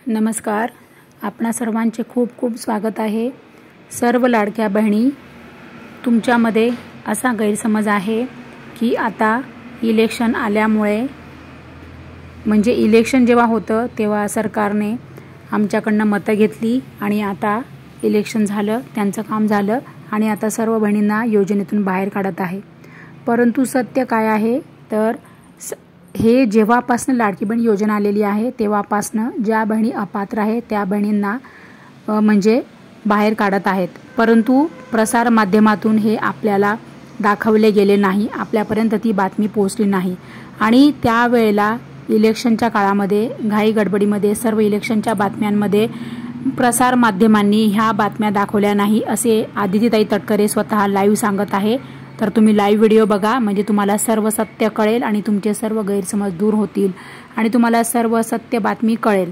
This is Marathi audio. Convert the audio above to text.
नमस्कार. आपणा सर्वांचे खूप खूप स्वागत आहे. सर्व लाडक्या बहिणी, तुमच्यामध्ये असा गैरसमज आहे की आता इलेक्शन आल्यामुळे म्हणजे इलेक्शन जेव्हा होतं तेव्हा सरकारने आमच्याकडनं मतं घेतली आणि आता इलेक्शन झालं, त्यांचं काम झालं आणि आता सर्व बहिणींना योजनेतून बाहेर काढत आहे. परंतु सत्य काय आहे तर हे जेव्हापासून लाडकी बहीण योजना आलेली आहे तेव्हापासून ज्या बहिणी अपात्र आहेत त्या बहिणींना म्हणजे बाहेर काढत आहेत. परंतु प्रसार माध्यमातून हे आपल्याला दाखवले गेले नाही, आपल्यापर्यंत ती बातमी पोहोचली नाही. आणि त्यावेळेला इलेक्शनच्या काळामध्ये घाई गडबडीमध्ये सर्व इलेक्शनच्या बातम्यांमध्ये प्रसार माध्यमांनी ह्या बातम्या दाखवल्या नाही असे आदितीताई तटकरे स्वतः लाईव्ह सांगत आहे. तर तुम्ही लाईव्ह व्हिडिओ बघा, म्हणजे तुम्हाला सर्व सत्य कळेल आणि तुमचे सर्व गैरसमज दूर होतील आणि तुम्हाला सर्व सत्य बातमी कळेल.